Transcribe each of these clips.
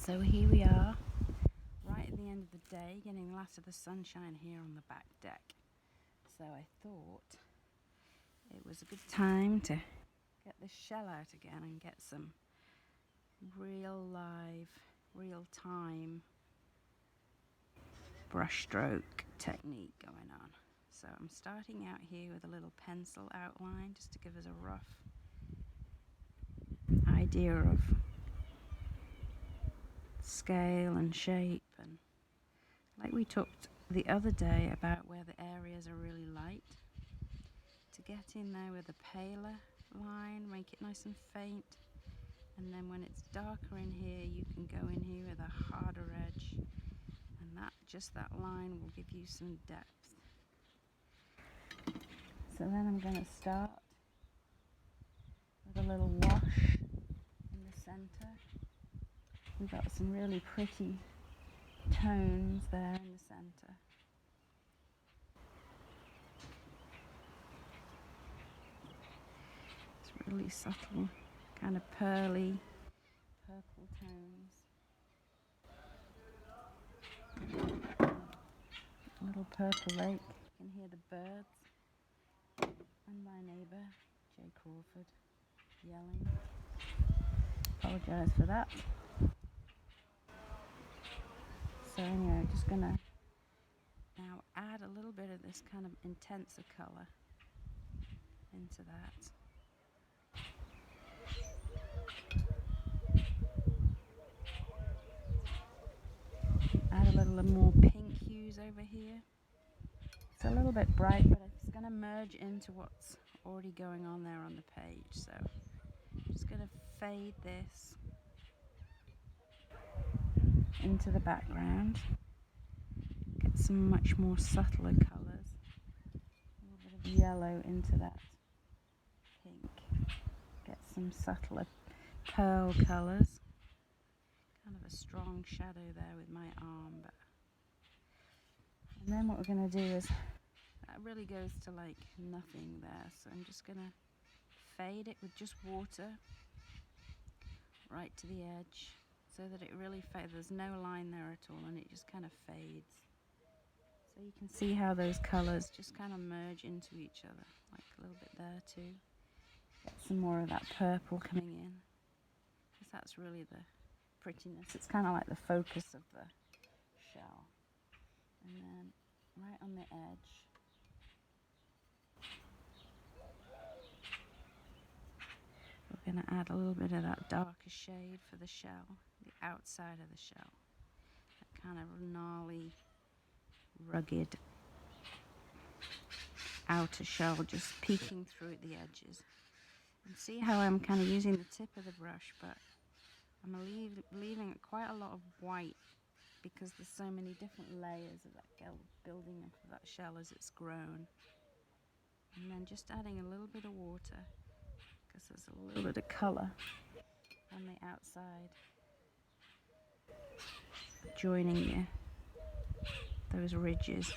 So here we are, right at the end of the day, getting the last of the sunshine here on the back deck. So I thought it was a good time to get the shell out again and get some real live, real time brushstroke technique going on. So I'm starting out here with a little pencil outline just to give us a rough idea of scale and shape, and like we talked the other day about where the areas are really light, to get in there with a paler line, make it nice and faint, and then when it's darker in here you can go in here with a harder edge, and just that line will give you some depth. So then I'm going to start with a little wash in the center. We've got some really pretty tones there in the center. It's really subtle, kind of pearly, purple tones. A little purple lake. You can hear the birds and my neighbour, Jay Crawford, yelling. Apologise for that. So anyway, just gonna now add a little bit of this kind of intenser colour into that. Add a little more pink hues over here. It's a little bit bright, but it's going to merge into what's already going on there on the page. So I'm just going to fade this into the background. Get some much more subtler colours. A little bit of yellow into that pink. Get some subtler pearl colours. Kind of a strong shadow there with my arm, and then what we're going to do is, that really goes to like nothing there, so I'm just going to fade it with just water right to the edge so that it really fades. There's no line there at all and it just kind of fades. So you can see how those colours just kind of merge into each other, like a little bit there too. Get some more of that purple coming in, because that's really the prettiness. It's kind of like the focus of the shell. And then right on the edge, we're going to add a little bit of that darker shade for the shell, the outside of the shell. That kind of gnarly, rugged outer shell just peeking through at the edges. And see how I'm kind of using the tip of the brush, but I'm leaving quite a lot of white because there's so many different layers of that building up of that shell as it's grown. And then just adding a little bit of water, because there's a little bit of colour on the outside, joining those ridges.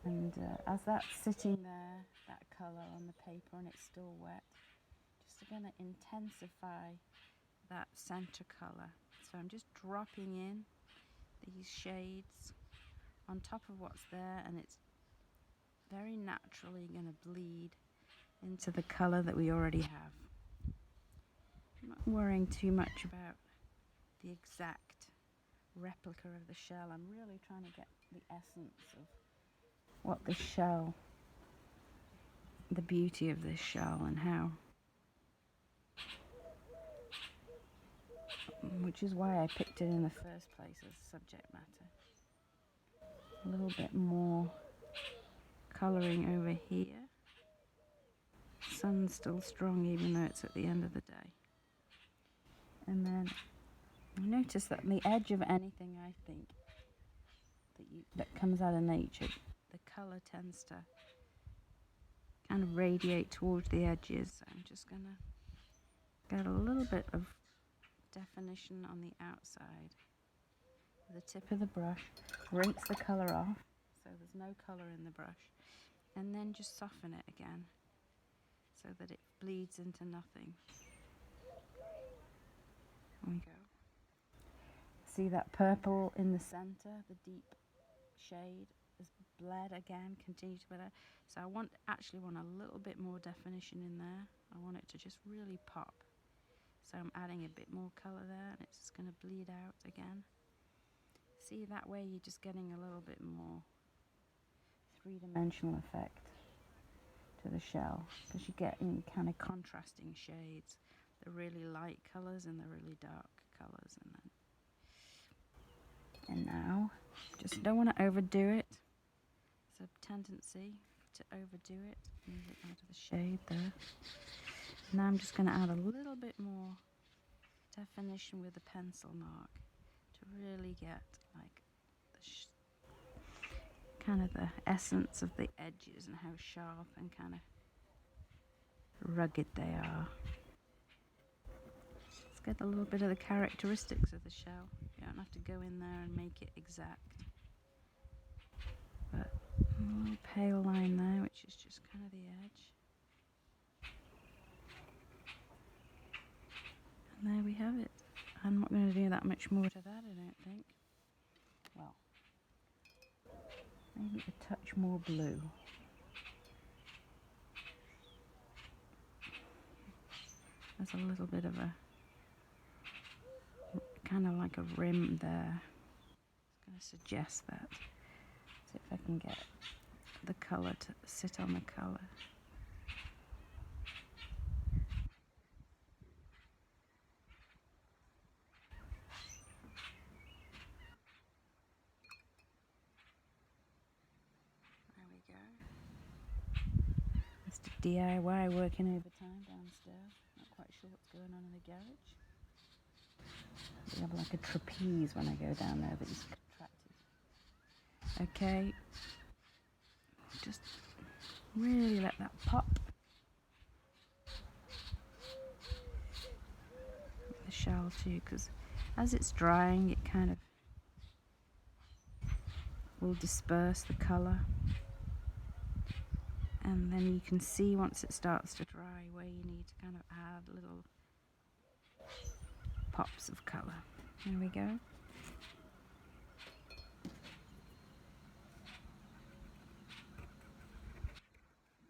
And as that's sitting there, that colour on the paper and it's still wet, just going to intensify that centre colour. So I'm just dropping in these shades on top of what's there, and it's very naturally going to bleed into the colour that we already have. I'm not worrying too much about the exact replica of the shell. I'm really trying to get the essence of what the shell, the beauty of this shell, and how, which is why I picked it in the first place as subject matter. A little bit more colouring over here. Sun's still strong even though it's at the end of the day. And then notice that the edge of anything, I think, that comes out of nature, the colour tends to kind of radiate towards the edges. So I'm just going to get a little bit of definition on the outside with the tip of the brush, rinse the colour off so there's no colour in the brush, and then just soften it again so that it bleeds into nothing. There we go. See that purple in the center, the deep shade has bled again, continue to bled out. So I actually want a little bit more definition in there. I want it to just really pop. So I'm adding a bit more color there, and it's just going to bleed out again. See, that way you're just getting a little bit more three-dimensional effect to the shell, because you're getting kind of contrasting shades, the really light colors and the really dark colors. And now, just don't want to overdo it. There's a tendency to overdo it. Move it out of the shade there. Now I'm just going to add a little bit more definition with the pencil mark to really get like kind of the essence of the edges and how sharp and kind of rugged they are. Let's get a little bit of the characteristics of the shell. You don't have to go in there and make it exact. But a little pale line there, which is just kind of the edge. And there we have it. I'm not going to do that much more to that, I don't think. Well, maybe a touch more blue. There's a little bit of a, kind of like a rim there. It's going to suggest that. See if I can get the colour to sit on the colour. Mr. DIY working overtime downstairs. Not quite sure what's going on in the garage. We have like a trapeze when I go down there that is contracted. Okay. Just really let that pop. The shell too, because as it's drying it kind of will disperse the colour. And then you can see once it starts to dry where you need to kind of add little pops of colour. There we go.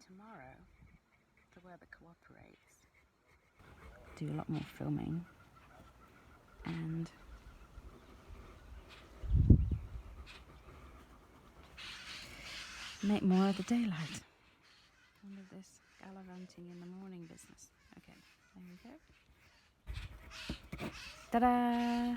Tomorrow, the weather cooperates. Do a lot more filming and make more of the daylight. All of this gallivanting in the morning business. Okay, there we go. Ta-da!